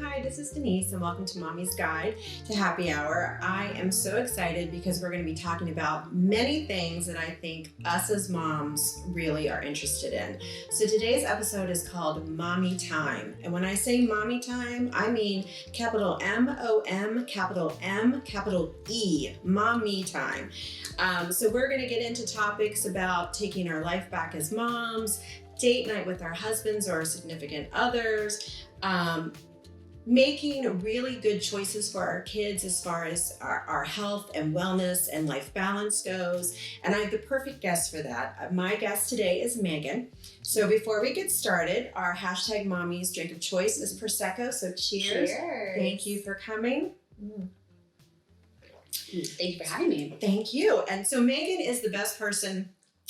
Hi, this is Denise, and welcome to Mommy's Guide to Happy Hour. I am so excited because we're going to be talking about many things that I think us as moms really are interested in. So today's episode is called MomME Time. And when I say Mommy Time, I mean capital M-O-M, capital M, capital E, MomME Time. So we're going to get into topics about taking our life back as moms, date night with our husbands or significant others, making really good choices for our kids as far as our health and wellness and life balance goes. And I have the perfect guest for that. My guest today is Megan. So before we get started, our hashtag Mommy's drink of choice is Prosecco. So cheers. Thank you for coming. Thank you for having me. Thank you. And so Megan is the best person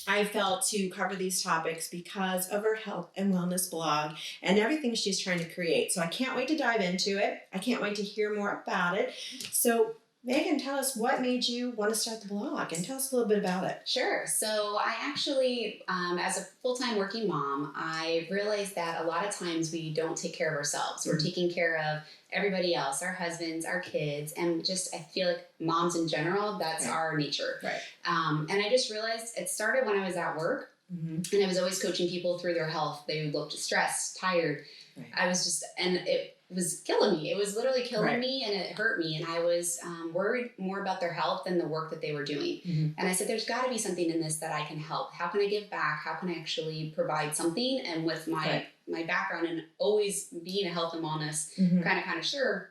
I felt to cover these topics because of her health and wellness blog and everything she's trying to create. So I can't wait to dive into it. I can't wait to hear more about it. So Megan, tell us what made you want to start the blog and tell us a little bit about it. Sure. So I actually, as a full-time working mom, I realized that a lot of times we don't take care of ourselves. We're taking care of everybody else, our husbands, our kids, and just I feel like moms in general, that's our nature. Right. And I just realized it started when I was at work, and I was always coaching people through their health. They looked stressed, tired. Right. I was just, and it was killing me. It was literally killing me, and it hurt me. And I was worried more about their health than the work that they were doing. And I said, there's got to be something in this that I can help. How can I give back? How can I actually provide something? And with my my background and always being a health and wellness kind of sure,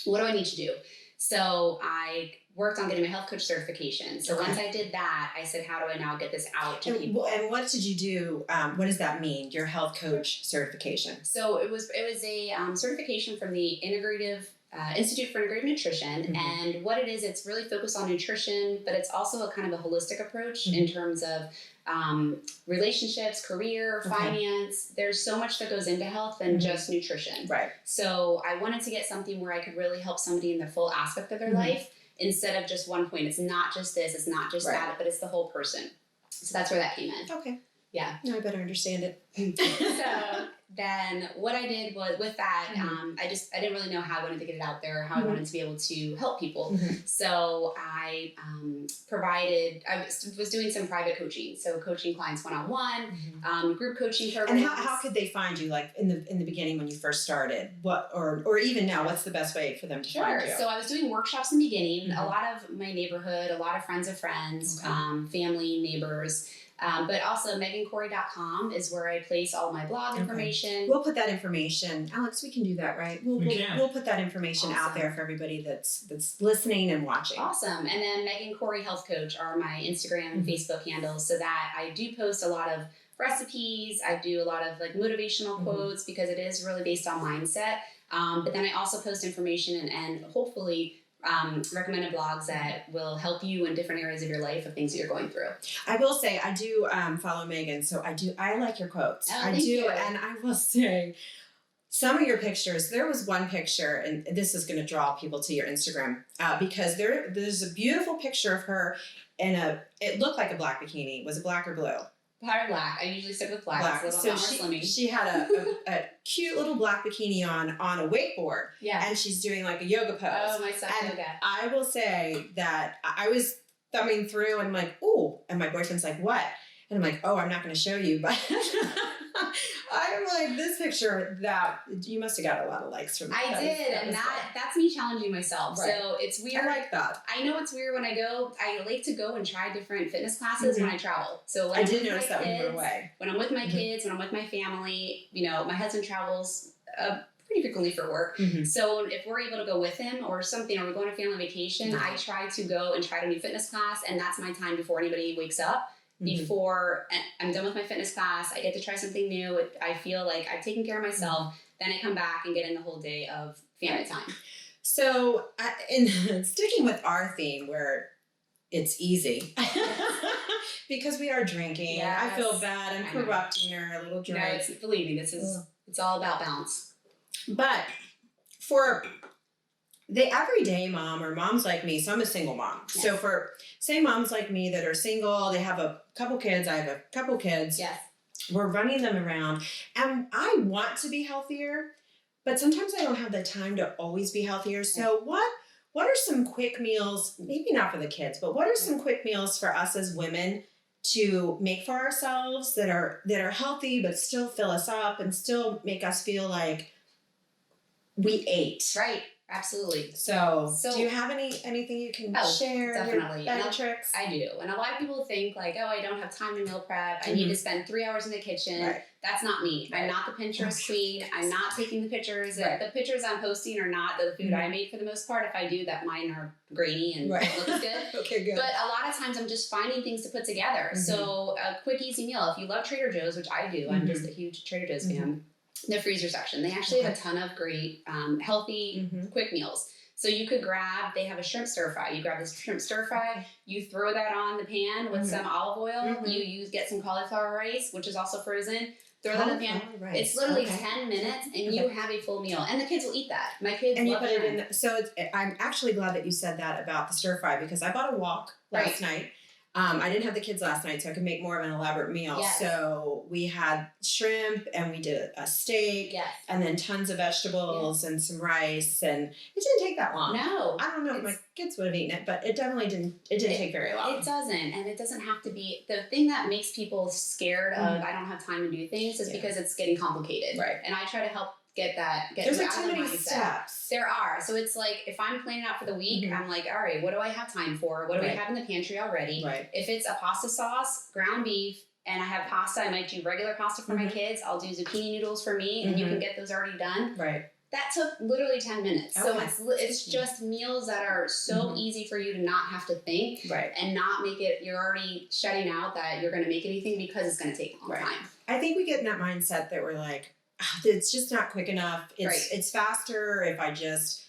what do I need to do? So I worked on getting my health coach certification. So once I did that, I said, how do I now get this out to people? And what did you do? What does that mean? Your health coach certification? So it was a certification from the Integrative Institute for Integrative Nutrition. And what it is, it's really focused on nutrition, but it's also a kind of a holistic approach in terms of relationships, career, finance. There's so much that goes into health than just nutrition. Right. So I wanted to get something where I could really help somebody in the full aspect of their life instead of just one point. It's not just this, it's not just that, but it's the whole person. So that's where that came in. Okay. Yeah. Now I better understand it. So then what I did was with that, I didn't really know how I wanted to get it out there, how I wanted to be able to help people. So I I was doing some private coaching. So coaching clients one-on-one, group coaching programs. And how could they find you, like in the beginning when you first started? What or even now, what's the best way for them to find you? So I was doing workshops in the beginning, a lot of my neighborhood, a lot of friends of friends, family, neighbors. But also megancorey.com is where I place all my blog information. We'll put that information. Alex, we can do that, right? We'll put that information out there for everybody that's listening and watching. Awesome. And then Megan Corey Health Coach are my Instagram and Facebook handles, so that I do post a lot of recipes. I do a lot of like motivational quotes because it is really based on mindset. But then I also post information and hopefully recommended blogs that will help you in different areas of your life of things that you're going through. I will say I do follow Megan, so I like your quotes. I do, and I will say some of your pictures. There was one picture, and this is going to draw people to your Instagram because there's a beautiful picture of her in it looked like a black bikini. Was it black or blue? Part black. I usually stick with black. It's a little so more slimming. She had a cute little black bikini on a wakeboard. Yeah. And she's doing like a yoga pose. Oh, my son yoga. I will say that I was thumbing through and I'm like, ooh, and my boyfriend's like, what? And I'm like, oh, I'm not going to show you, but I'm like, this picture that you must have got a lot of likes from that. I did, and that's me challenging myself. Right. So it's weird. I like that. I know it's weird when I like to go and try different fitness classes when I travel. So when I did notice that when you were away. When I'm with my kids, when I'm with my family, my husband travels pretty frequently for work. So if we're able to go with him or something, or we're going on a family vacation, I try to go and try a new fitness class, and that's my time before anybody wakes up. Before I'm done with my fitness class, I get to try something new. I feel like I've taken care of myself. Then I come back and get in the whole day of family time. So, in sticking with our theme where it's easy, because we are drinking. Yes. I feel bad. I'm corrupting her a little drink. No, believe me, it's all about balance. But for the everyday mom or moms like me, so I'm a single mom. Yes. So for, say, moms like me that are single, they have a couple kids, I have a couple kids. Yes. We're running them around. And I want to be healthier, but sometimes I don't have the time to always be healthier. So what are some quick meals, maybe not for the kids, but what are some quick meals for us as women to make for ourselves that are healthy but still fill us up and still make us feel like we ate? Right. Absolutely. So do you have anything you can share? Definitely. Your tricks? I do. And a lot of people think like, oh, I don't have time to meal prep. I need to spend 3 hours in the kitchen. Right. That's not me. Right. I'm not the Pinterest queen. I'm not taking the pictures. Right. The pictures I'm posting are not the food I made for the most part. If I do, that mine are grainy and don't look as good. Okay, good. But a lot of times I'm just finding things to put together. So a quick, easy meal. If you love Trader Joe's, which I do, I'm just a huge Trader Joe's fan. The freezer section. They actually have a ton of great, healthy, quick meals. So you could they have a shrimp stir fry. You grab this shrimp stir fry, you throw that on the pan with some olive oil. You get some cauliflower rice, which is also frozen. Throw that in the pan. Rice. It's literally 10 minutes and you have a full meal. And the kids will eat that. My kids and love you put it in. So I'm actually glad that you said that about the stir fry because I bought a wok last night. I didn't have the kids last night, so I could make more of an elaborate meal. Yes. So we had shrimp and we did a steak and then tons of vegetables and some rice. And it didn't take that long. No. I don't know if my kids would have eaten it, but it definitely didn't take very long. It doesn't. And it doesn't have to be. The thing that makes people scared of I don't have time to do things is because it's getting complicated. Right. And I try to help get there's like too many steps. There are. So it's like if I'm planning out for the week, I'm like, all right, what do I have time for? What do we have in the pantry already? Right. If it's a pasta sauce, ground beef, and I have pasta, I might do regular pasta for my kids. I'll do zucchini noodles for me, and you can get those already done. Right. That took literally 10 minutes. So it's just meals that are so easy for you to not have to think and not make it, you're already shutting out that you're going to make anything because it's going to take a long time. I think we get in that mindset that we're like, it's just not quick enough. It's faster if I just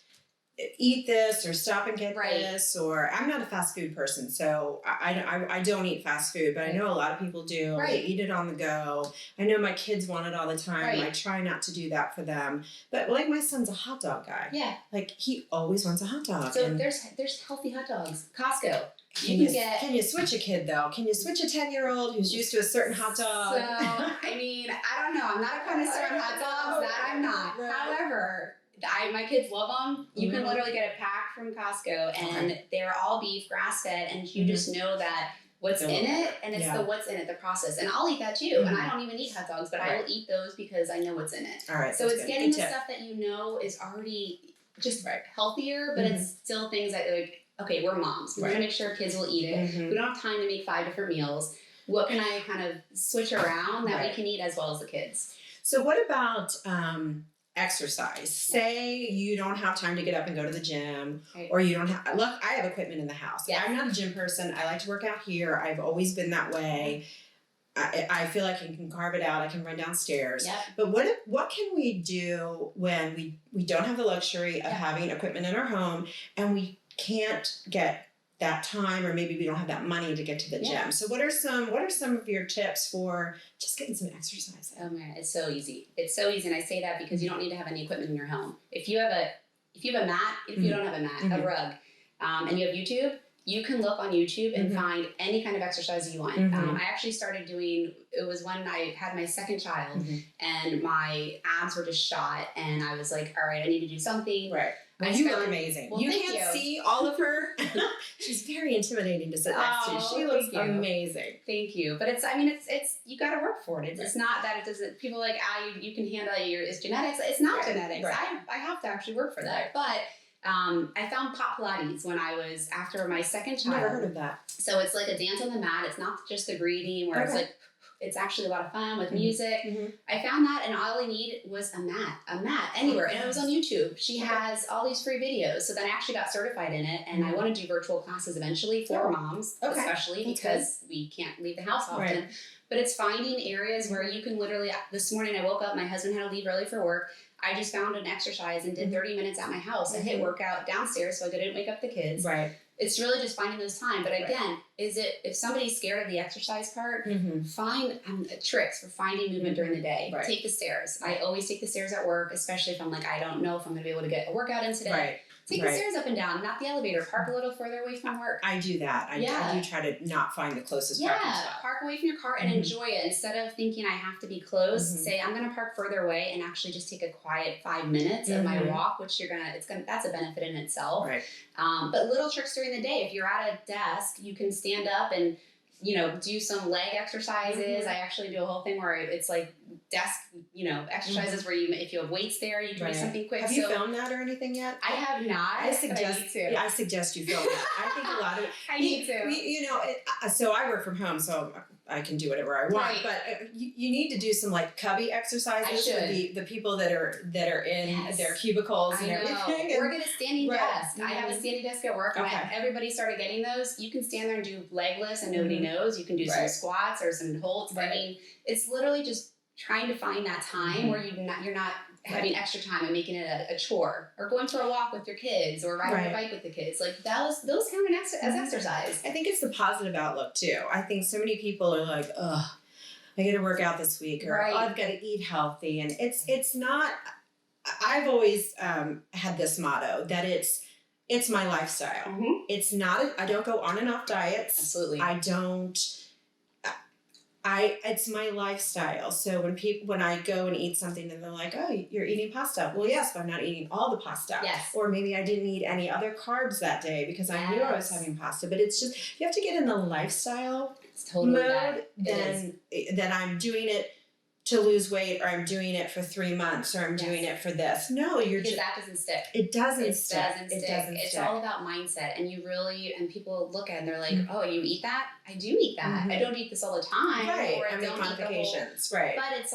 eat this or stop and get this. Or I'm not a fast food person, so I don't eat fast food, but I know a lot of people do. They eat it on the go. I know my kids want it all the time. I try not to do that for them. But like my son's a hot dog guy. Yeah. Like he always wants a hot dog. So there's healthy hot dogs. Costco. Can you switch a kid though? Can you switch a 10-year-old who's used to a certain hot dog? So, I mean, I don't know. I'm not a connoisseur on hot dogs. That I'm not. Right. However, my kids love them. You can literally get a pack from Costco and they're all beef, grass-fed, and you just know that what's in it, and it's the what's in it, the process. And I'll eat that too. And I don't even eat hot dogs, but I will eat those because I know what's in it. All right. So it's getting the stuff that you know is already just healthier, but it's still things that like, okay, we're moms. We're going to make sure kids will eat it. We don't have time to make 5 different meals. What can I kind of switch around that we can eat as well as the kids? So what about exercise? Say you don't have time to get up and go to the gym, or you don't have, look, I have equipment in the house. I'm not a gym person. I like to work out here. I've always been that way. I feel like I can carve it out. I can run downstairs. But what can we do when we don't have the luxury of having equipment in our home and we can't get that time, or maybe we don't have that money to get to the gym? So what are some of your tips for just getting some exercise in? Oh man, it's so easy. It's so easy, and I say that because you don't need to have any equipment in your home. If you have a mat, if you don't have a mat, a rug, and you have YouTube, you can look on YouTube and find any kind of exercise you want. I actually started doing, it was when I had my second child and my abs were just shot, and I was like, all right, I need to do something. Right. Well, you look amazing. Well, you can't see all of her. She's very intimidating to sit next to. She looks amazing. Thank you. But it's you got to work for it. It's not that it doesn't, people are like, you can handle it, it's genetics. It's not genetics. I have to actually work for that. But I found Pop Pilates when I was after my second child. Never heard of that. So it's like a dance on the mat. It's not just the breathing where it's like, it's actually a lot of fun with music. I found that, and all I needed was a mat anywhere. And it was on YouTube. She has all these free videos. So then I actually got certified in it, and I want to do virtual classes eventually for moms, especially because we can't leave the house often. But it's finding areas where you can literally, this morning I woke up, my husband had to leave early for work. I just found an exercise and did 30 minutes at my house. I hit workout downstairs so I didn't wake up the kids. It's really just finding those time. But again, if somebody's scared of the exercise part, find tricks for finding movement during the day. Right. Take the stairs. I always take the stairs at work, especially if I'm like, I don't know if I'm going to be able to get a workout in today. Right. Take the stairs up and down, not the elevator. Park a little further away from work. I do that. I do try to not find the closest parking spot. Park away from your car and enjoy it. Instead of thinking I have to be close, say I'm going to park further away and actually just take a quiet 5 minutes of my walk, which that's a benefit in itself. Right. But little tricks during the day. If you're at a desk, you can stand up and do some leg exercises. I actually do a whole thing where it's like desk, exercises where if you have weights there, you can do something quick. Have you filmed that or anything yet? I have not. I suggest you film that. I think a lot of I need to. So I work from home, so I can do whatever I want. Right. But you need to do some like cubby exercises for the people that are in their cubicles and everything. We're gonna standing desk. I have a standing desk at work. When everybody started getting those, you can stand there and do leg lifts and nobody knows. You can do some squats or some holds. I mean, it's literally just trying to find that time where you're not having extra time and making it a chore, or going for a walk with your kids, or riding a bike with the kids. Like those count as exercise. I think it's the positive outlook too. I think so many people are like, ugh, I got to work out this week, or oh, I've got to eat healthy, and it's not. I've always had this motto that it's my lifestyle. It's not. I don't go on and off diets. Absolutely. I don't. It's my lifestyle. So when I go and eat something and they're like, oh, you're eating pasta. Well, yes, but I'm not eating all the pasta. Yes. Or maybe I didn't eat any other carbs that day because I knew I was having pasta. But it's just, you have to get in the lifestyle mode. Then I'm doing it to lose weight, or I'm doing it for 3 months, or I'm doing it for this. No, because that doesn't stick. It doesn't stick. It's all about mindset. And people look at it and they're like, oh, you eat that? I do eat that. I don't eat this all the time. Right. Or I make modifications. Right. But it's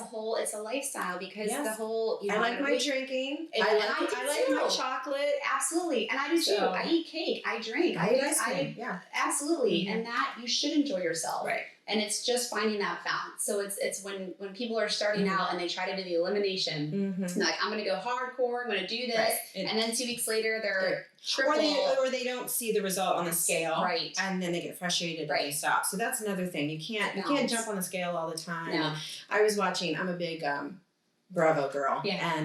a lifestyle, because the whole, I like my drinking. I like my chocolate. Absolutely. And I do too. I eat cake. I drink. I eat ice cream. Absolutely. And that you should enjoy yourself. Right. And it's just finding that balance. So it's when people are starting out and they try to do the elimination, they're like, I'm going to go hardcore, I'm going to do this. Right. And then 2 weeks later, they're triple. Or they don't see the result on the scale. Right. And then they get frustrated and they stop. So that's another thing. You can't jump on the scale all the time. No. I was watching, I'm a big Bravo girl. Yeah.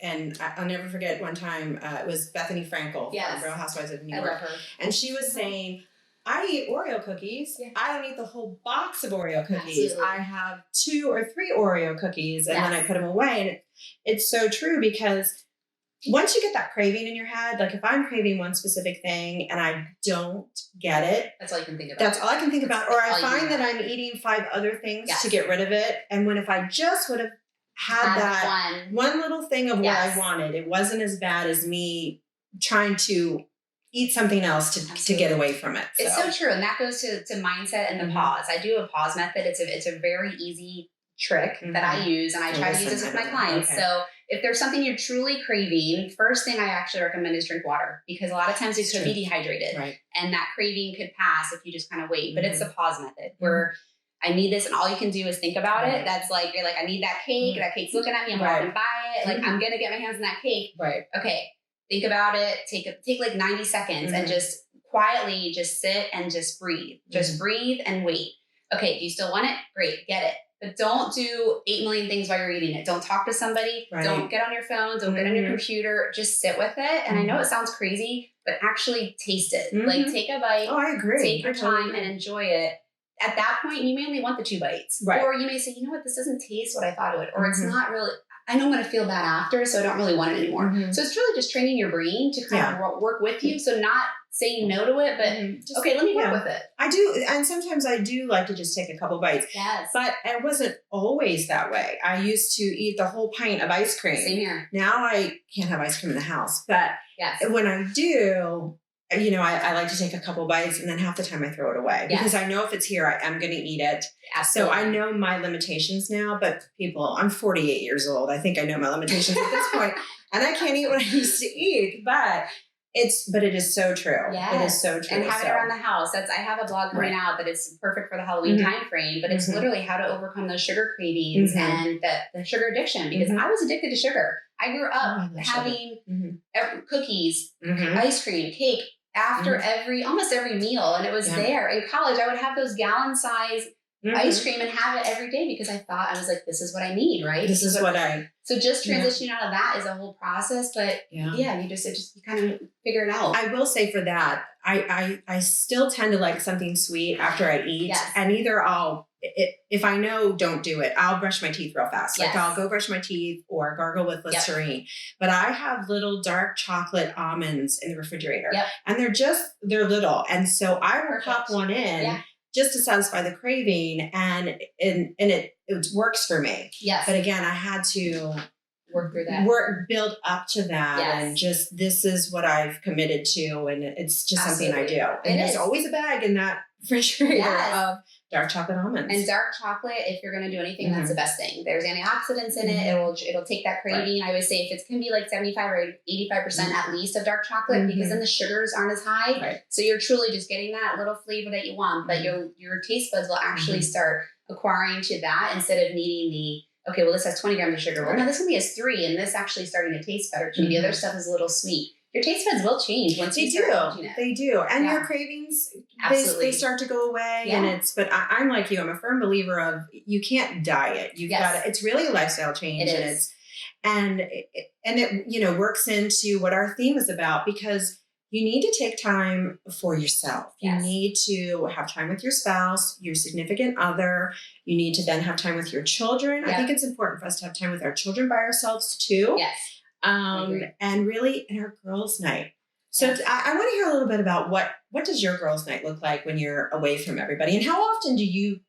And I'll never forget one time, it was Bethany Frankel from Real Housewives of New York. I love her. And she was saying, I eat Oreo cookies. Yeah. I don't eat the whole box of Oreo cookies. Absolutely. I have 2 or 3 Oreo cookies and then I put them away. And it's so true, because once you get that craving in your head, like if I'm craving one specific thing and I don't get it, that's all you can think about. That's all I can think about. Or I find that I'm eating 5 other things to get rid of it. And if I just would have had that one little thing of what I wanted, it wasn't as bad as me trying to eat something else to get away from it. So. It's so true. And that goes to mindset and the pause. I do a pause method. It's a very easy trick that I use, and I try to use this with my clients. Okay. So if there's something you're truly craving, first thing I actually recommend is drink water, because a lot of times you could be dehydrated and that craving could pass if you just kind of wait. But it's the pause method where I need this, and all you can do is think about it. That's like, you're like, I need that cake. That cake's looking at me. I'm walking by it. Like, I'm going to get my hands on that cake. Right. Okay. Think about it. Take like 90 seconds and just quietly just sit and just breathe. Just breathe and wait. Okay, do you still want it? Great, get it. But don't do 8 million things while you're eating it. Don't talk to somebody. Right. Don't get on your phone. Don't get on your computer. Just sit with it. And I know it sounds crazy, but actually taste it. Like, take a bite. Oh, I agree. Take your time and enjoy it. At that point, you may only want the 2 bites. Right. Or you may say, you know what, this doesn't taste what I thought it would. Or it's not really... I know I'm going to feel bad after, so I don't really want it anymore. So it's really just training your brain to kind of work with you. So not saying no to it, but okay, let me work with it. I do. And sometimes I do like to just take a couple bites. Yes. But it wasn't always that way. I used to eat the whole pint of ice cream. Same here. Now I can't have ice cream in the house. But when I do, I like to take a couple bites, and then half the time I throw it away because I know if it's here, I am going to eat it. Absolutely. So I know my limitations now, but I'm 48 years old. I think I know my limitations at this point, and I can't eat what I used to eat, but it is so true. Yes. It is so true. And have it around the house. I have a blog coming out that is perfect for the Halloween time frame, but it's literally how to overcome those sugar cravings and the sugar addiction, because I was addicted to sugar. I grew up having cookies, ice cream, cake, after almost every meal. And it was there. In college, I would have those gallon size ice cream and have it every day because I thought, I was like, this is what I need, right? This is what So just transitioning out of that is a whole process, but you kind of figure it out. I will say for that, I still tend to like something sweet after I eat, and either if I know don't do it, I'll brush my teeth real fast. Like I'll go brush my teeth or gargle with Listerine. But I have little dark chocolate almonds in the refrigerator, and they're little, and so I will pop one in. Just to satisfy the craving, and it works for me. Yes. But again, I had to work through that. Build up to that, and just this is what I've committed to, and it's just something I do. And there's always a bag in that refrigerator of dark chocolate almonds. And dark chocolate, if you're going to do anything, that's the best thing. There's antioxidants in it. It'll take that craving. I always say if it's can be like 75 or 85% at least of dark chocolate, because then the sugars aren't as high. So you're truly just getting that little flavor that you want, but your taste buds will actually start acquiring to that instead of needing okay, well, this has 20 grams of sugar. Well, no, this only has 3, and this actually starting to taste better to me. The other stuff is a little sweet. Your taste buds will change once you start changing it. They do. And your cravings, they start to go away. And but I'm like you. I'm a firm believer of you can't diet. You've got to, it's really a lifestyle change. It is. And it works into what our theme is about, because you need to take time for yourself. You need to have time with your spouse, your significant other. You need to then have time with your children. I think it's important for us to have time with our children by ourselves too. Yes. And really in our girls' night. So I want to hear a little bit about what does your girls' night look like when you're away from everybody, and how often do you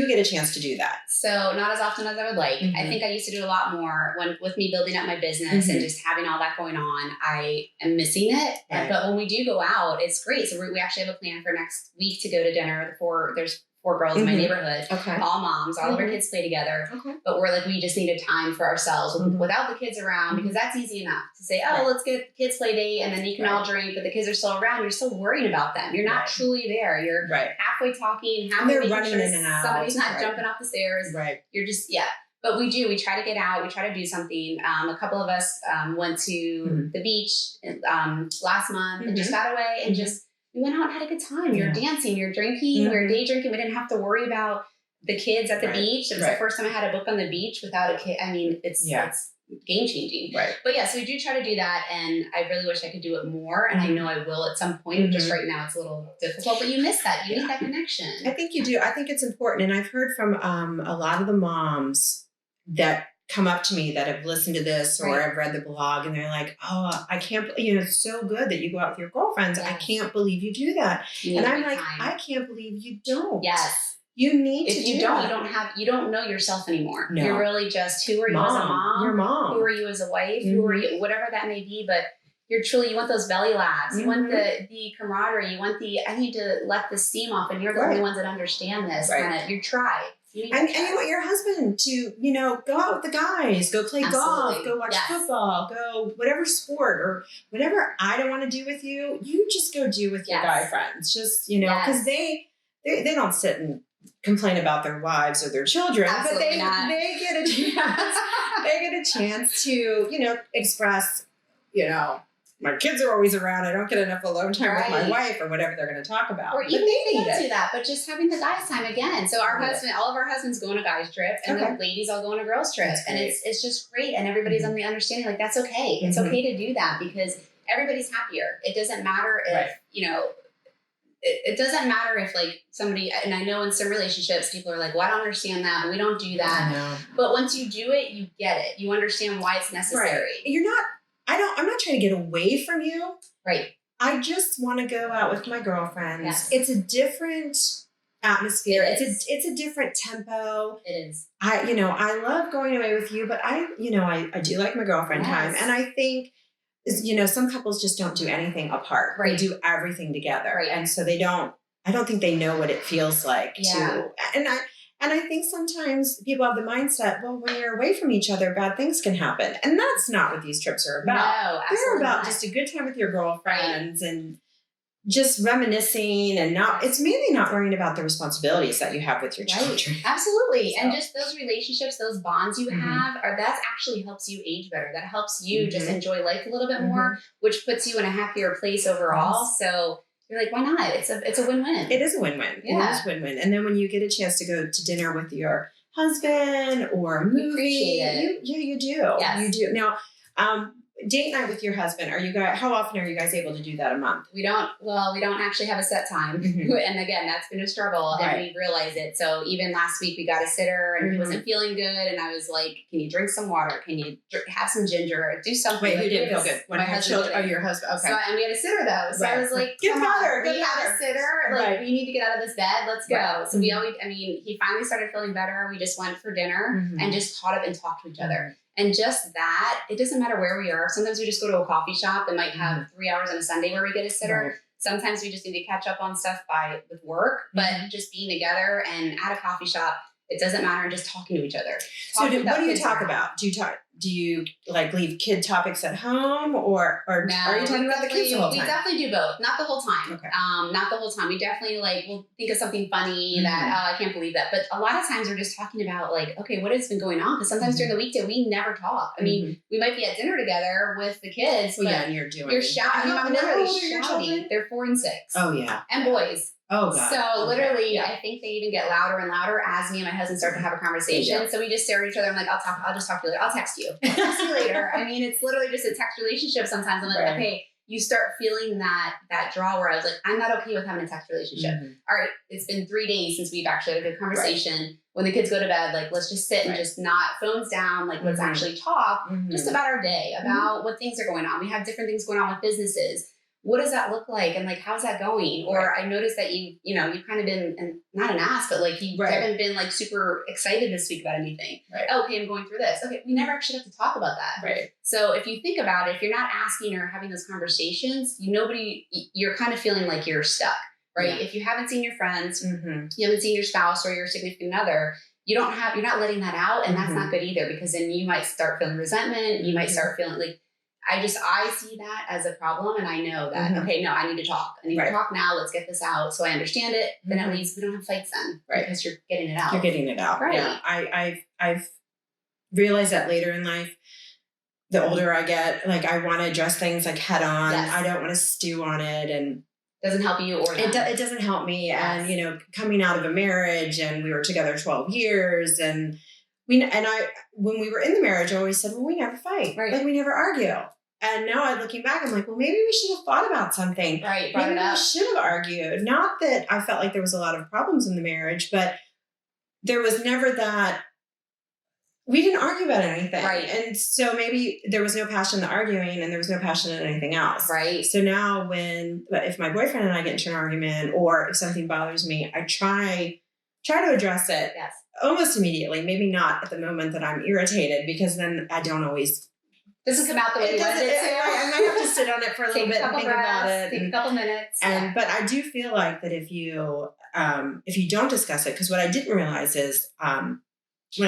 get a chance to do that? So not as often as I would like. I think I used to do a lot more with me building up my business and just having all that going on. I am missing it. But when we do go out, it's great. So we actually have a plan for next week to go to dinner. There's 4 girls in my neighborhood, all moms, all of our kids play together. But we're like, we just need a time for ourselves without the kids around, because that's easy enough to say, let's get kids play date, and then you can all drink, but the kids are still around. You're still worrying about them. You're not truly there. You're halfway talking, halfway running in and out. Somebody's not jumping off the stairs. You're just, But we try to get out. We try to do something. A couple of us went to the beach last month and just got away and just, we went out and had a good time. You're dancing, you're drinking, we were day drinking. We didn't have to worry about the kids at the beach. It was the first time I had a book on the beach without a kid. I mean, it's game changing. But so we do try to do that. And I really wish I could do it more. And I know I will at some point. Just right now it's a little difficult, but you miss that. You need that connection. I think you do. I think it's important. And I've heard from a lot of the moms that come up to me that have listened to this or have read the blog, and they're like, oh, I can't, it's so good that you go out with your girlfriends. I can't believe you do that. And I'm like, I can't believe you don't. Yes. You need to do that. You don't know yourself anymore. No. You're really just, who are you as a mom? Your mom. Who are you as a wife? Who are you, whatever that may be, but you want those belly laughs. You want the camaraderie. You want I need to let the steam off, and you're the only ones that understand this. You try. And you want your husband to, go out with the guys, go play golf, go watch football, go whatever sport or whatever I don't want to do with you, you just go do with your guy friends. Just, because they don't sit and complain about their wives or their children, but they get a chance. They get a chance to, express, my kids are always around. I don't get enough alone time with my wife, or whatever they're going to talk about. Or even if they don't do that, but just having the guys' time again. So all of our husbands go on a guys' trip, and the ladies all go on a girls' trip, and it's just great. And everybody's on the understanding, like, that's okay. It's okay to do that, because everybody's happier. It doesn't matter if it doesn't matter if like somebody. And I know in some relationships, people are like, "Well, I don't understand that. We don't do that." But once you do it, you get it. You understand why it's necessary. I'm not trying to get away from you. Right. I just want to go out with my girlfriends. Yes. It's a different atmosphere. It's a different tempo. It is. I love going away with you, but I do like my girlfriend time. And I think, some couples just don't do anything apart. They do everything together. And so I don't think they know what it feels like to, and I think sometimes people have the mindset, well, when you're away from each other, bad things can happen. And that's not what these trips are about. No, absolutely They're about not. just a good time with your girlfriends and just reminiscing and it's mainly not worrying about the responsibilities that you have with your children. Absolutely. So. And just those relationships, those bonds you have that actually helps you age better. That helps you just enjoy life a little bit more, which puts you in a happier place overall. Yes. So you're like, why not? It's a win-win. It is a win-win. Yeah. It is a win-win. And then when you get a chance to go to dinner with your husband or a movie, you appreciate it. You do. Yes. You do. Now, date night with your husband, how often are you guys able to do that a month? We don't actually have a set time. And again, that's been a struggle and we realize it. So even last week we got a sitter and he wasn't feeling good. And I was like, can you drink some water? Can you have some ginger? Do something. Wait, like, who didn't feel good? My husband. Oh, your husband. Okay. So, and we had a sitter though. So I was like, get better. We have a sitter. Like we need to get out of this bed. Let's go. So he finally started feeling better. We just went for dinner and just caught up and talked to each other. And just that, it doesn't matter where we are. Sometimes we just go to a coffee shop that might have 3 hours on a Sunday where we get a sitter. Right. Sometimes we just need to catch up on stuff with work, but just being together and at a coffee shop, it doesn't matter. Just talking to each other. What do you talk about? Do you like leave kid topics at home or no, are you talking about the kids the whole time? We definitely do both. Not the whole time. Okay. Not the whole time. We definitely we'll think of something funny that, I can't believe that. But a lot of times we're just talking about okay, what has been going on? Because sometimes during the weekday, we never talk. I mean, we might be at dinner together with the kids. Well, but and you're shouting. I'm literally shouting. They're 4 and 6. Oh, yeah. And boys. Oh, God. So literally, I think they even get louder and louder as me and my husband start to have a conversation. Yeah. So we just stare at each other. I'm like, I'll just talk to you later. I'll text you. I'll text you later. I mean, it's literally just a text relationship sometimes. I'm like, okay, you start feeling that draw where I was like, I'm not okay with having a text relationship. All right, it's been 3 days since we've actually had a good conversation. Right. When the kids go to bed, let's just sit and just not phones down. Let's actually talk just about our day, about what things are going on. We have different things going on with businesses. What does that look like? And how's that going? Or I noticed that you've kind of been, not an ass, but you haven't been super excited this week about anything. Right. Okay, I'm going through this. Okay, we never actually have to talk about that. Right. So if you think about it, if you're not asking or having those conversations, you're kind of feeling like you're stuck, right? Yeah. If you haven't seen your friends, you haven't seen your spouse or your significant other, you're not letting that out. And that's not good either, because then you might start feeling resentment. You might start feeling I see that as a problem, and I know that, okay, no, I need to talk. I need to talk now. Let's get this out so I understand it. Then at least we don't have fights then, because you're getting it out. You're getting it out. Right. Yeah. I've realized that later in life, the older I get, I want to address things head on. Yes. I don't want to stew on it. And doesn't help you or them. It doesn't help me. Yes. And, coming out of a marriage, and we were together 12 years, and when we were in the marriage, I always said, well, we never fight. Right. We never argue. And now looking back, I'm like, well, maybe we should have thought about something. Right. Maybe we should have argued. Not that I felt like there was a lot of problems in the marriage, but there was never that. We didn't argue about anything. Right. And so maybe there was no passion in the arguing, and there was no passion in anything else. Right. So now if my boyfriend and I get into an argument, or if something bothers me, I try to address it almost immediately. Maybe not at the moment that I'm irritated, because then I don't always. Doesn't come out the way you wanted it to. I might have to sit on it for a little bit and think about it. Take a couple minutes. But I do feel like that if you don't discuss it, because what I didn't realize is when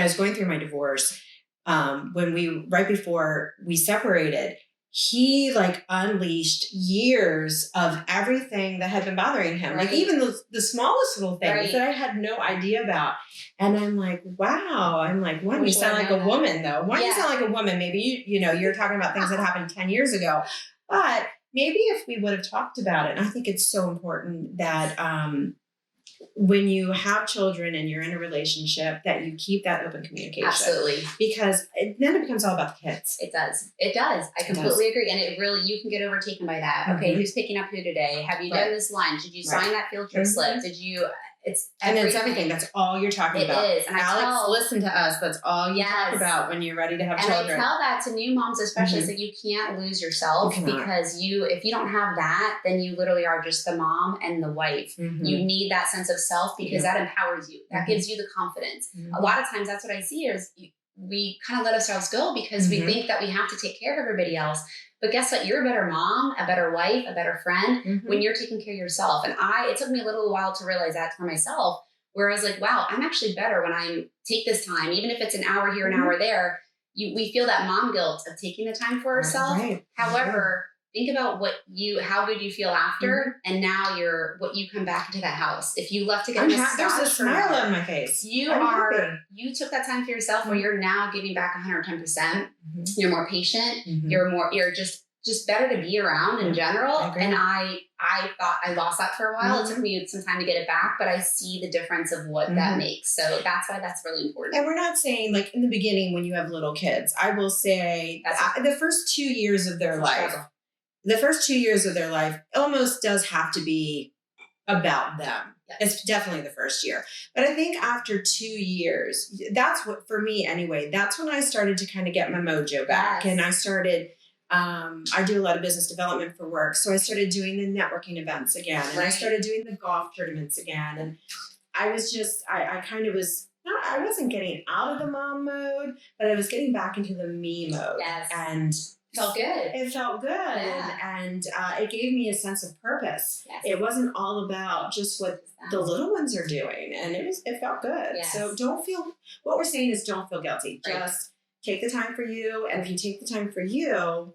I was going through my divorce, right before we separated, he unleashed years of everything that had been bothering him. Right. Even the smallest little things that I had no idea about. And I'm like, wow. I'm like, why do you sound like a woman though? Why do you sound like a woman? Maybe you're talking about things that happened 10 years ago. But maybe if we would have talked about it, and I think it's so important that when you have children and you're in a relationship, that you keep that open communication. Absolutely. Because then it becomes all about the kids. It does. I completely agree. And you can get overtaken by that. Okay, who's picking up who today? Have you done this lunch? Did you sign that field trip slip? Did you... It's everything. That's all you're talking about. It is. And Alex, listen to us. That's all you talk about when you're ready to have children. And I tell that to new moms, especially, so you can't lose yourself, because if you don't have that, then you literally are just the mom and the wife. You need that sense of self, because that empowers you. That gives you the confidence. A lot of times that's what I see is we kind of let ourselves go because we think that we have to take care of everybody else. But guess what? You're a better mom, a better wife, a better friend when you're taking care of yourself. And it took me a little while to realize that for myself, where I was like, wow, I'm actually better when I take this time, even if it's an hour here, an hour there. We feel that mom guilt of taking the time for ourselves. Right. However, think about how good you feel after, and now what you come back into that house. If you left to get a massage, there's a smile on my face. You took that time for yourself, where you're now giving back 110%. You're more patient. You're just better to be around in general. And I thought I lost that for a while. It took me some time to get it back, but I see the difference of what that makes. So that's why that's really important. And we're not saying, like, in the beginning when you have little kids, I will say the first 2 years of their life, almost does have to be about them. Yes. It's definitely the first year. But I think after 2 years, that's what, for me anyway, that's when I started to kind of get my mojo back. Yes. And I started, I do a lot of business development for work. So I started doing the networking events again. And I started doing the golf tournaments again. And I was just, I kind of was, I wasn't getting out of the mom mode, but I was getting back into the me mode. Yes. And felt good. It felt good. Yeah. And it gave me a sense of purpose. Yes. It wasn't all about just what the little ones are doing. And it felt good. Yes. So what we're saying is don't feel guilty. Right. Just take the time for you. And if you take the time for you,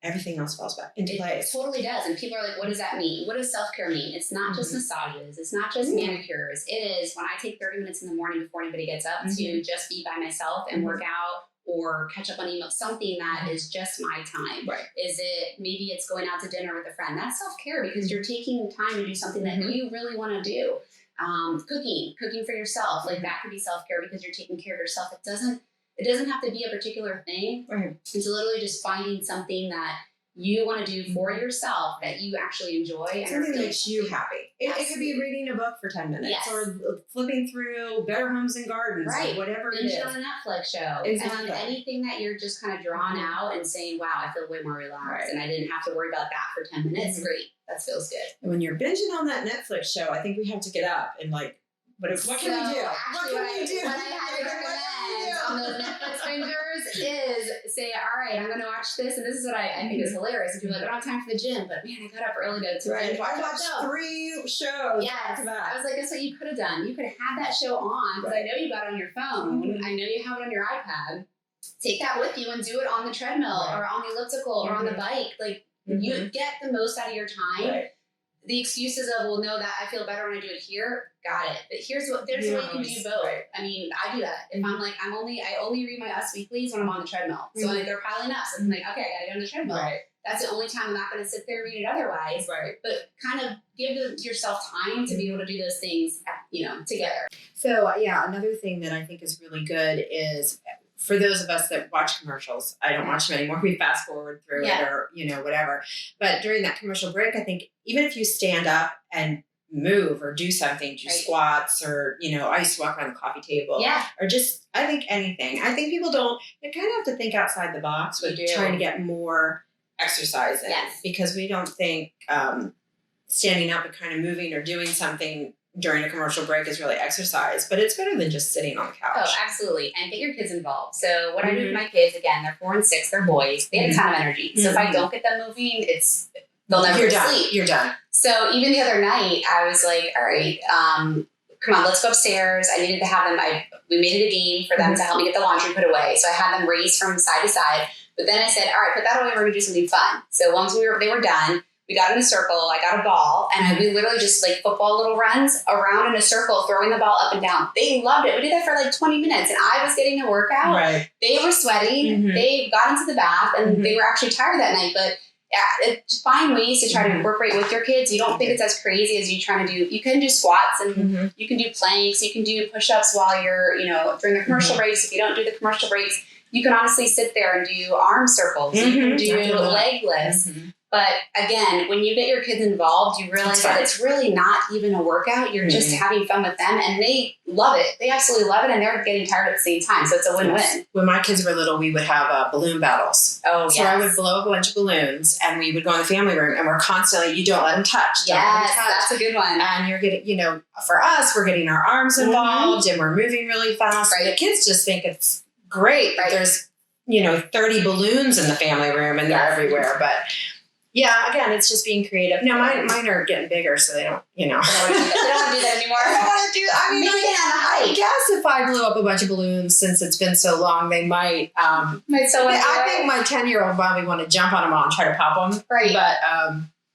everything else falls back into place. It totally does. And people are like, what does that mean? What does self-care mean? It's not just massages. It's not just manicures. It is when I take 30 minutes in the morning before anybody gets up to just be by myself and work out, or catch up on email, something that is just my time. Right. Maybe it's going out to dinner with a friend. That's self-care, because you're taking time to do something that you really want to do. Cooking for yourself, like that could be self-care because you're taking care of yourself. It doesn't have to be a particular thing. Right. It's literally just finding something that you want to do for yourself that you actually enjoy. Something that makes you happy. It could be reading a book for 10 minutes or flipping through Better Homes and Gardens or whatever it is. On a Netflix show. Exactly. And anything that you're just kind of drawn out and saying, wow, I feel way more relaxed and I didn't have to worry about that for 10 minutes. Great. That feels good. And when you're binging on that Netflix show, I think we have to get up and like, what can we do? What can we do? What I highly recommend on those Netflix bingers is say, all right, I'm going to watch this. And this is what I think is hilarious. And people are like, I don't have time for the gym, but man, I got up early to binge watch that show. 3 shows. Yes. I was like, that's what you could have done. You could have had that show on, because I know you got it on your phone. I know you have it on your iPad. Take that with you and do it on the treadmill or on the elliptical or on the bike. Like, you get the most out of your time. Right. The excuses of, well, no, that I feel better when I do it here. Got it. But there's a way you can do both. Right. I mean, I do that. If I'm like, I only read my Us Weeklies when I'm on the treadmill. So they're piling up. So I'm like, okay, I gotta get on the treadmill. Right. That's the only time I'm not going to sit there and read it otherwise. Right. But kind of give yourself time to be able to do those things, together. So another thing that I think is really good is, for those of us that watch commercials, I don't watch them anymore. We fast forward through it or, whatever. But during that commercial break, I think even if you stand up and move or do something, do squats or, I used to walk around the coffee table or just, I think anything. I think people they kind of have to think outside the box with trying to get more exercise in because we don't think standing up and kind of moving or doing something during a commercial break is really exercise, but it's better than just sitting on the couch. Oh, absolutely. And get your kids involved. So what I do with my kids, again, they're 4 and 6, they're boys. They have a ton of energy. So if I don't get them moving, they'll never sleep. You're done. So even the other night, I was like, all right, come on, let's go upstairs. I needed to have them, we made it a game for them to help me get the laundry put away. So I had them race from side to side. But then I said, all right, put that away. We're going to do something fun. So once they were done, we got in a circle, I got a ball, and we literally just like football little runs around in a circle, throwing the ball up and down. They loved it. We did that for like 20 minutes, and I was getting a workout. Right. They were sweating. They got into the bath, and they were actually tired that night. But find ways to try to incorporate with your kids. You don't think it's as crazy as you trying to do. You can do squats, and you can do planks. You can do push-ups while you're, during the commercial breaks. If you don't do the commercial breaks, you can honestly sit there and do arm circles. You can do leg lifts. But again, when you get your kids involved, you realize that it's really not even a workout. You're just having fun with them, and they love it. They absolutely love it, and they're getting tired at the same time. So it's a win-win. When my kids were little, we would have balloon battles. Oh, so I would blow up a bunch of balloons, and we would go in the family room, and we're constantly, you don't let them touch. That's a good one. And you're getting, for us, we're getting our arms involved, and we're moving really fast. Right. The kids just think it's great. Right. There's, 30 balloons in the family room, and they're everywhere. But Yeah, again, it's just being creative. No, mine are getting bigger, so they don't, They don't want to do that anymore. I don't want to do. I mean, Maybe on a hike. I guess if I blew up a bunch of balloons, since it's been so long, they might. Might so I think my 10-year-old probably want to jump on them all and try to pop them. Right.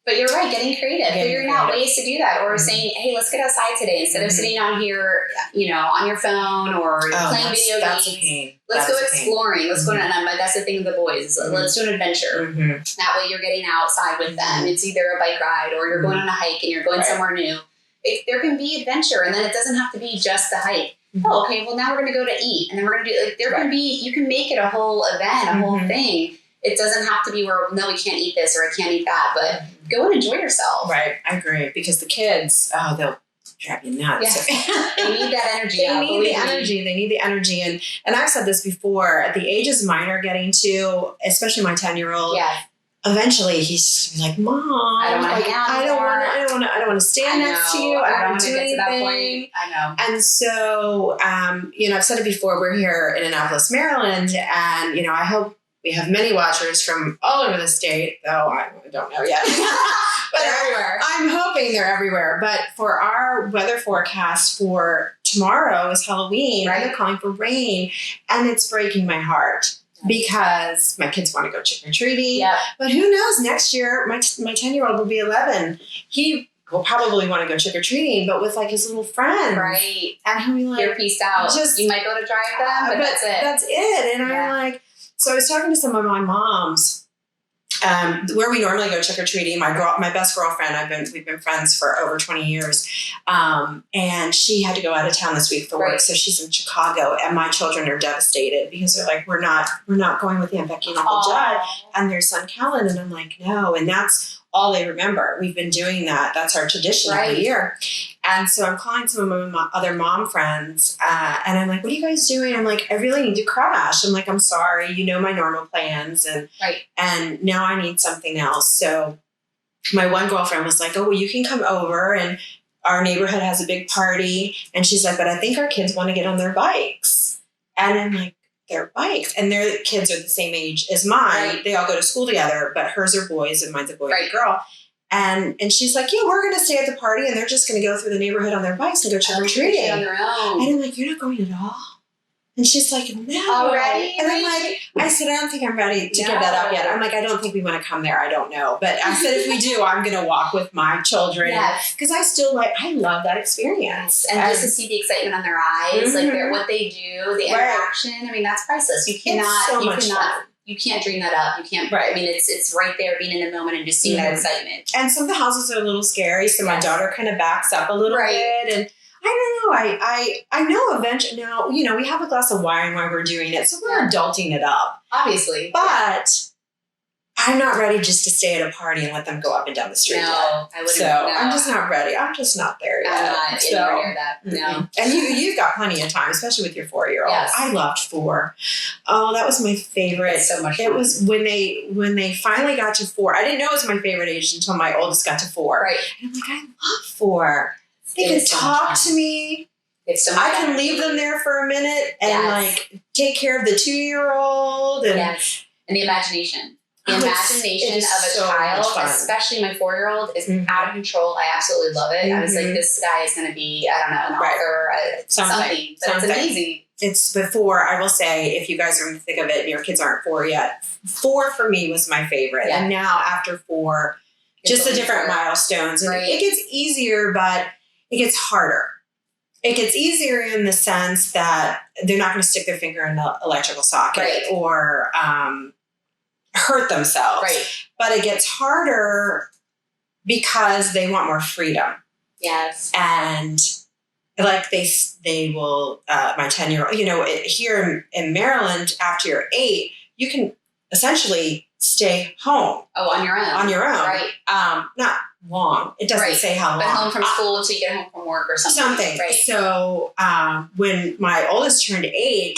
But you're right, getting creative, figuring out ways to do that, or saying, hey, let's get outside today instead of sitting on here, on your phone or playing video games. That's a pain. Let's go exploring. Let's go to, but that's the thing with the boys. Let's do an adventure. That way you're getting outside with them. It's either a bike ride or you're going on a hike and you're going somewhere new. There can be adventure, and then it doesn't have to be just the hike. Oh, okay, well now we're going to go to eat, and then we're going to do, there can be, you can make it a whole event, a whole thing. It doesn't have to be where, no, we can't eat this or I can't eat that, but go and enjoy yourself. Right, I agree. Because the kids, they'll drive you nuts. Yes. They need that energy. They need the energy. And I've said this before, at the ages mine are getting to, especially my 10-year-old, eventually he's just gonna be like, Mom, I don't want to hang out anymore. I don't want to stand next to you. I don't want to do anything. To that point. I know. And so, I've said it before, we're here in Annapolis, Maryland, and, I hope we have many watchers from all over the state, though I don't know yet. But they're everywhere. I'm hoping they're everywhere. But for our weather forecast for tomorrow is Halloween, and they're calling for rain, and it's breaking my heart because my kids want to go trick-or-treating. Yep. But who knows, next year, my 10-year-old will be 11. He will probably want to go trick-or-treating, but with, like, his little friends. Right. And he'll be like... You're pieced out. You might go to drive them, but that's it. That's it. And I'm like... So I was talking to some of my moms, where we normally go trick-or-treating. My best girlfriend, we've been friends for over 20 years. And she had to go out of town this week for work. So she's in Chicago, and my children are devastated because they're like, we're not going with Aunt Becky and Uncle Judd and their son Kellen. And I'm like, no. And that's all they remember. We've been doing that. That's our tradition every year. And so I'm calling some of my other mom friends, and I'm like, what are you guys doing? I'm like, I really need to crash. I'm like, I'm sorry, my normal plans, and now I need something else. So my one girlfriend was like, oh, well, you can come over, and our neighborhood has a big party. And she's like, but I think our kids want to get on their bikes. And I'm like, their bikes, and their kids are the same age as mine. They all go to school together, but hers are boys and mine's a boy and a girl. And she's like, yeah, we're going to stay at the party, and they're just going to go through the neighborhood on their bikes and go trick-or-treating. On their own. And I'm like, you're not going at all? And she's like, no. Already? And I'm like, I said, I don't think I'm ready to give that up yet. I'm like, I don't think we want to come there. I don't know. But I said, if we do, I'm going to walk with my children. Because I love that experience. And just to see the excitement on their eyes, like what they do, the interaction. I mean, that's priceless. You can't dream that up. You can't. I mean, it's right there, being in the moment and just seeing that excitement. And some of the houses are a little scary, so my daughter kind of backs up a little bit, and I don't know. I know eventually. Now, we have a glass of wine while we're doing it, so we're adulting it up, obviously. But I'm not ready just to stay at a party and let them go up and down the street. No, I wouldn't. So I'm just not ready. I'm just not there yet. I'm not anywhere near that. No. And you've got plenty of time, especially with your 4-year-old. Yes. I loved 4. Oh, that was my favorite. It's so much fun. It was when they finally got to 4. I didn't know it was my favorite age until my oldest got to 4. Right. And I'm like, I love 4. They can talk to me. I can leave them there for a minute and take care of the 2-year-old. And and the imagination. The imagination of a child, especially my 4-year-old, is out of control. I absolutely love it. I was like, this guy is going to be, I don't know, an author, something. But it's amazing. It's before, I will say, if you guys are in the thick of it and your kids aren't 4 yet, 4 for me was my favorite. And now after 4, just the different milestones. And it gets easier, but it gets harder. It gets easier in the sense that they're not going to stick their finger in the electrical socket or hurt themselves. But it gets harder because they want more freedom. Yes. And like they will, my 10-year-old, here in Maryland, after you're 8, you can essentially stay home. Oh, on your own. On your own. Right. Not long. It doesn't say how long. But home from school until you get home from work or something. Right. So when my oldest turned 8,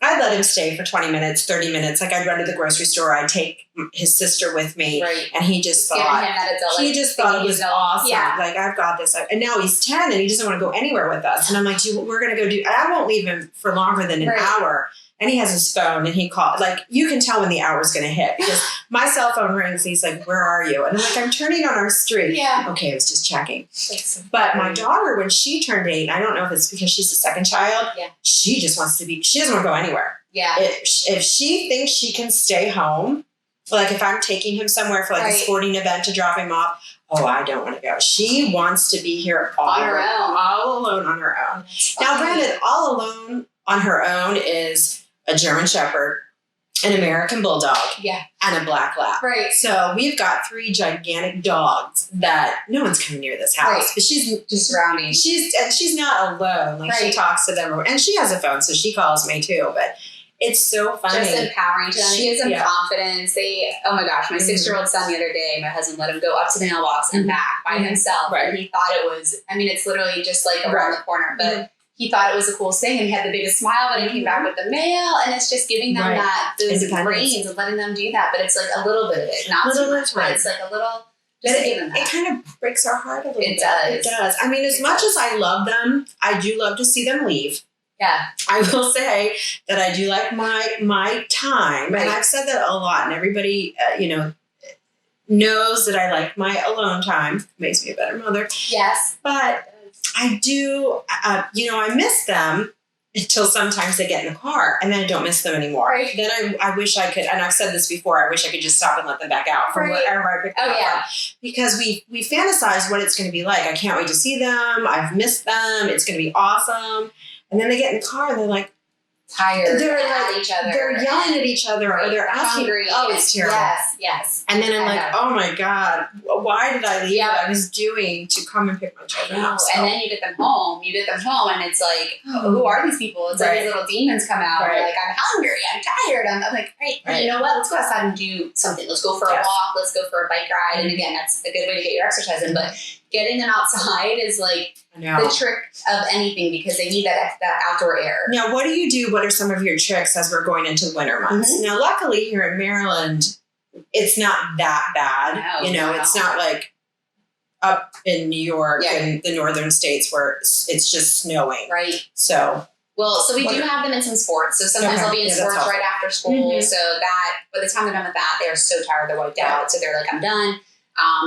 I'd let him stay for 20 minutes, 30 minutes. Like I'd run to the grocery store. I'd take his sister with me. Right. And he just thought, it was awesome. Yeah. Like, I've got this. And now he's 10 and he doesn't want to go anywhere with us. And I'm like, we're going to go I won't leave him for longer than an hour and he has his phone and he called, like, you can tell when the hour's going to hit because my cell phone rings and he's like, where are you? And I'm like, I'm turning on our street. Yeah. Okay, I was just checking. So but my daughter, when she turned 8, I don't know if it's because she's the second child, she just wants to be, she doesn't want to go anywhere. Yeah. If she thinks she can stay home, like if I'm taking him somewhere for like a sporting event to drop him off, I don't want to go. She wants to be here all alone on her own. Now, granted, all alone on her own is a German Shepherd, an American Bulldog, and a Black Lab. Right. So we've got 3 gigantic dogs that no one's coming near this house. Right. But she's just surrounding. She's not alone. Like she talks to them, and she has a phone, so she calls me too. But it's so funny. Just empowering to them. It gives them confidence. Oh my gosh, my 6-year-old son the other day, my husband let him go up to the mailbox and back by himself. Right. And he thought it was, I mean, it's literally just like around the corner, but he thought it was the coolest thing and he had the biggest smile when he came back with the mail. And it's just giving them those brains and letting them do that. But it's like a little bit of it, not too much, but it's like a little. It kind of breaks our heart a little bit. It does. I mean, as much as I love them, I do love to see them leave. Yeah. I will say that I do like my time. And I've said that a lot. And everybody, knows that I like my alone time. Makes me a better mother. Yes. But I do, I miss them until sometimes they get in the car and then I don't miss them anymore. Right. Then I wish I could, and I've said this before, I wish I could just stop and let them back out from wherever I pick them up from. Because we fantasize what it's going to be like. I can't wait to see them. I've missed them. It's going to be awesome. And then they get in the car and they're like, tired. They're at each other. They're yelling at each other or they're asking. Hungry. Oh, it's terrible. Yes. And then I'm like, oh my God, why did I leave what I was doing to come and pick my children up? So. And then you get them home, and it's like, who are these people? It's like these little demons come out. Right. Like, I'm hungry, I'm tired. I'm like, right. You know what? Let's go outside and do something. Let's go for a walk. Let's go for a bike ride. And again, that's a good way to get your exercise in. But getting them outside is like the trick of anything because they need that outdoor air. Now, what do you do? What are some of your tricks as we're going into the winter months? Now, luckily here in Maryland, it's not that bad. No, it's not like up in New York and the northern states where it's just snowing. Right. So we do have them in some sports. So sometimes they'll be in sports right after school. So that by the time they're done with that, they're so tired, they're wiped out. So they're like, I'm done.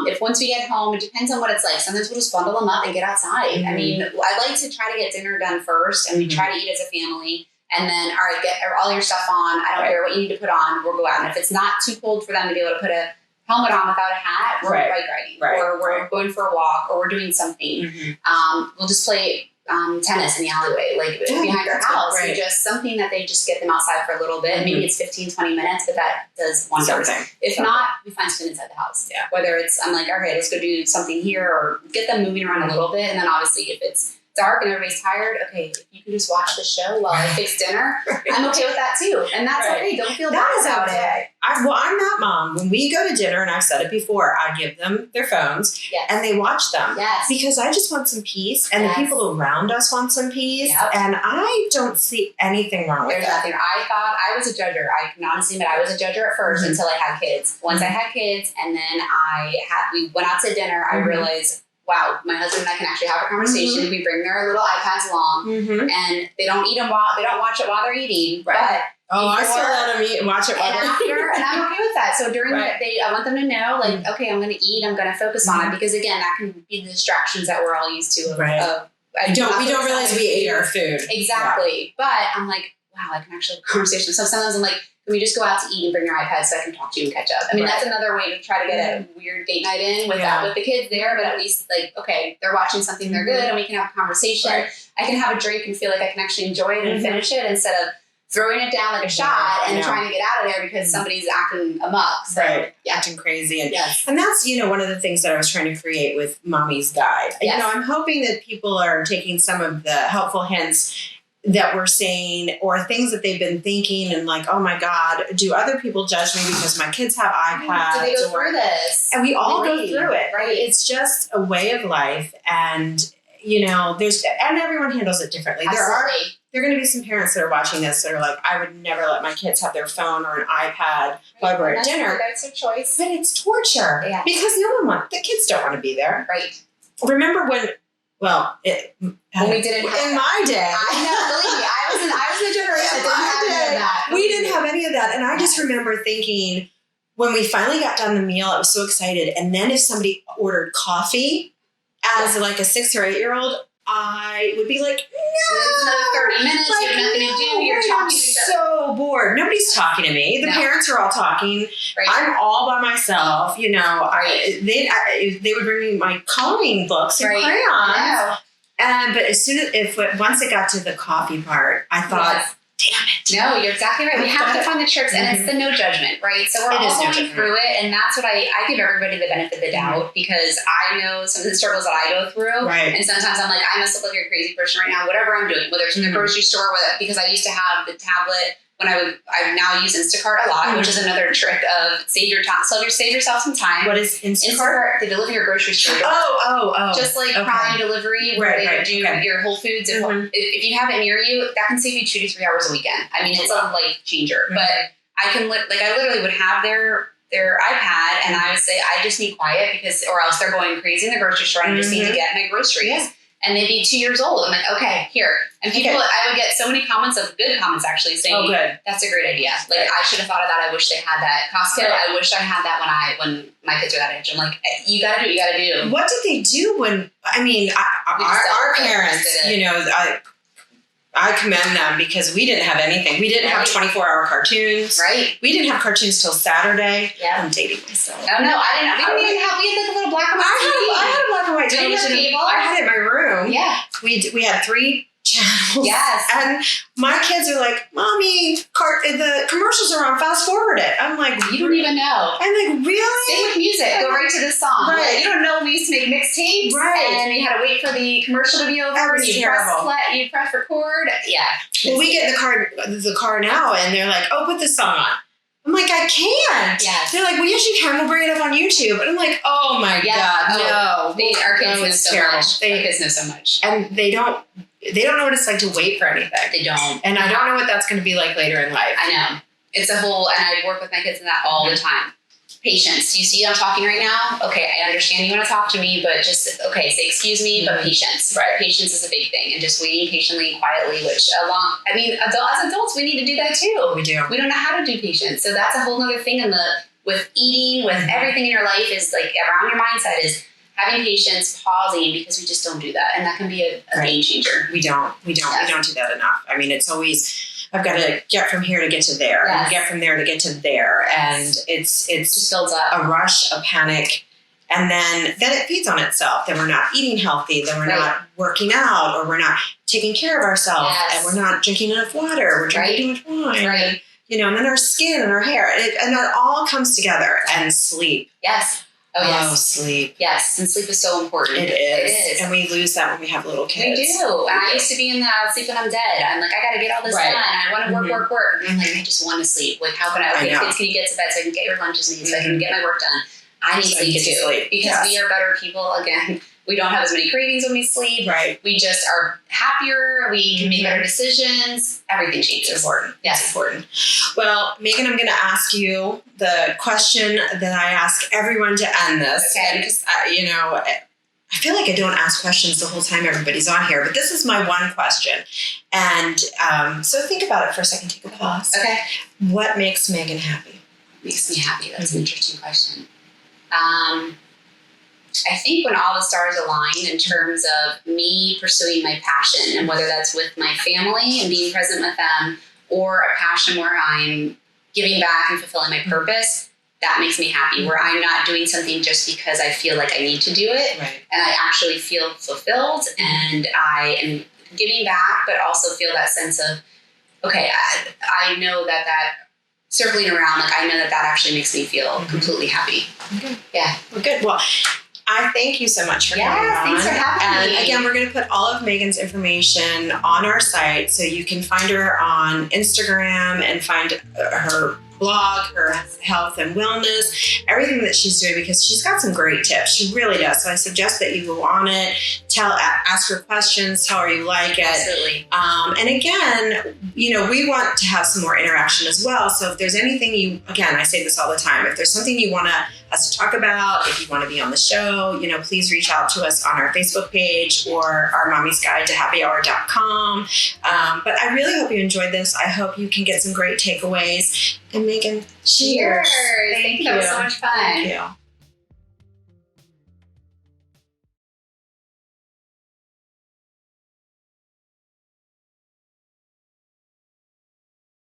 If once we get home, it depends on what it's like. Sometimes we'll just bundle them up and get outside. I mean, I like to try to get dinner done first and we try to eat as a family. And then, all right, get all your stuff on. I don't care what you need to put on. We'll go out. And if it's not too cold for them to be able to put a helmet on without a hat, we're bike riding. Or we're going for a walk or we're doing something. We'll just play tennis in the alleyway, like behind our house. And just something that they just get them outside for a little bit. Maybe it's 15, 20 minutes, but that does wonders. If not, we find something inside the house. Yeah. Whether it's, I'm like, all right, let's go do something here or get them moving around a little bit. And then obviously if it's dark and everybody's tired, okay, if you can just watch the show while I fix dinner, I'm okay with that too. And that's okay. Don't feel bad about it. I'm that mom. When we go to dinner, and I've said it before, I give them their phones and they watch them. Because I just want some peace and the people around us want some peace. And I don't see anything wrong with that. There's nothing. I thought I was a judger. I can honestly admit I was a judger at first until I had kids. Once I had kids and then we went out to dinner, I realized, wow, my husband and I can actually have a conversation. We bring their little iPads along, and they don't they don't watch it while they're eating. But I still let them eat and watch it while they're eating. And I'm okay with that. So during the day, I want them to know, like, okay, I'm going to eat. I'm going to focus on it because again, that can be the distractions that we're all used to. We don't realize we ate our food. Exactly. But I'm like, wow, I can actually have a conversation. So sometimes I'm like, can we just go out to eat and bring your iPad so I can talk to you and catch up? I mean, that's another way to try to get a weird date night in with the kids there, but at least like, okay, they're watching something, they're good, and we can have a conversation. I can have a drink and feel like I can actually enjoy it and finish it instead of throwing it down like a shot and trying to get out of there because somebody's acting amok. So, acting crazy. And and that's, one of the things that I was trying to create with Mommy's Guide. I'm hoping that people are taking some of the helpful hints that we're saying or things that they've been thinking and like, oh my God, do other people judge me because my kids have iPads? Do they go through this? And we all go through it. Right. It's just a way of life. And, and everyone handles it differently. Absolutely. There are going to be some parents that are watching this that are like, I would never let my kids have their phone or an iPad while we're at dinner. That's their choice. But it's torture because the kids don't want to be there. Right. Remember when Well, when we didn't in my day. I know, believe me, I was in the generation that didn't have any of that. We didn't have any of that. And I just remember thinking, when we finally got done the meal, I was so excited. And then if somebody ordered coffee as like a 6 or 8 year old, I would be like, no. Another 30 minutes, you have nothing to do, you're talking to each other. So bored. Nobody's talking to me. The parents are all talking. Right. I'm all by myself. You know, they would bring me my coloring books and crayons. But as soon as, once it got to the coffee part, I thought, damn it. No, you're exactly right. We have to find the tricks, and it's the no judgment, right? So we're all going through it, and that's what I give everybody the benefit of the doubt, because I know some of the struggles that I go through, and sometimes I'm like, I must look like a crazy person right now, whatever I'm doing, whether it's in the grocery store, because I used to have the tablet when I now use Instacart a lot, which is another trick of save yourself some time. What is Instacart? They deliver your grocery store. Oh. Just like Prime Delivery, where they would do your Whole Foods. If you have it near you, that can save you 2 to 3 hours a weekend. I mean, it's a life changer. But I literally would have their iPad, and I would say, I just need quiet, or else they're going crazy in the grocery store, and I just need to get my groceries. Yeah. And they'd be 2 years old. I'm like, okay, here. And people, I would get so many good comments actually saying, oh, good. That's a great idea. Like, I should have thought of that. I wish they had that. Costco, I wish I had that when my kids are that age. I'm like, you gotta do what you gotta do. What did they do when, our parents, you know, I commend them, because we didn't have anything. We didn't have 24-hour cartoons. Right. We didn't have cartoons till Saturday. Yeah. I'm dating myself. Oh, no, I didn't. We didn't even have, we had like a little black and white TV. I had a black and white television. I had it in my room. Yeah. We had 3 channels. Yes. And my kids are like, Mommy, the commercials are on, fast forward it. I'm like, you don't even know. I'm like, really? Same with music. Go right to the song. Right. Like, you don't know, we used to make mixtapes. Right. And you had to wait for the commercial to be over. That was terrible. You press record. Yeah. Well, we get in the car now, and they're like, oh, put this song on. I'm like, I can't. Yes. They're like, well, yes, you can. We'll bring it up on YouTube. And I'm like, oh my God, no. Our kids know so much. Our kids know so much. And they don't know what it's like to wait for anything. They don't. And I don't know what that's going to be like later in life. I know. It's a whole, and I work with my kids in that all the time. Patience. You see I'm talking right now? Okay, I understand you want to talk to me, but just, say excuse me, but patience. Right. Patience is a big thing, and just waiting patiently and quietly, which as adults, we need to do that too. We do. We don't know how to do patience. So that's a whole other thing with eating, with everything in your life is like around your mindset is having patience, pausing, because we just don't do that. And that can be a game changer. We don't do that enough. I mean, it's always, I've got to get from here to get to there, and get from there to get to there. And it's just builds up. A rush, a panic. And then it feeds on itself. Then we're not eating healthy. Then we're not working out, or we're not taking care of ourselves. And we're not drinking enough water. We're drinking too much wine. Right. And then our skin and our hair. And it all comes together. And sleep. Yes. Oh, yes. Oh, sleep. Yes, and sleep is so important. It is. And we lose that when we have little kids. We do. And I used to be in the sleep when I'm dead. I'm like, I got to get all this done. I want to work. And I'm like, I just want to sleep. Like, how can kids, can you get to bed so I can get your lunches made, so I can get my work done? I need sleep too. Because we are better people. Again, we don't have as many cravings when we sleep. Right. We just are happier. We can make better decisions. Everything changes. It's important. Yes. It's important. Well, Megan, I'm going to ask you the question that I ask everyone to end this. Okay. Because, I feel like I don't ask questions the whole time everybody's on here, but this is my one question. And so think about it for a second. Take a pause. Okay. What makes Megan happy? Makes me happy. That's an interesting question. I think when all the stars align in terms of me pursuing my passion, and whether that's with my family and being present with them, or a passion where I'm giving back and fulfilling my purpose, that makes me happy, where I'm not doing something just because I feel like I need to do it. Right. And I actually feel fulfilled, and I am giving back, but also feel that sense of, okay, I know that circling around, like I know that actually makes me feel completely happy. Okay. Yeah. Well, good. Well, I thank you so much for coming on. Thanks for having me. And again, we're going to put all of Megan's information on our site, so you can find her on Instagram and find her blog, her health and wellness, everything that she's doing, because she's got some great tips. She really does. So I suggest that you go on it, ask her questions, tell her you like it. Absolutely. And again, we want to have some more interaction as well. So if there's anything again, I say this all the time, if there's something you want to us to talk about, if you want to be on the show, please reach out to us on our Facebook page or our Mommy's Guide to happyhour.com. But I really hope you enjoyed this. I hope you can get some great takeaways. And Megan, cheers. Thank you. That was so much fun. Thank you.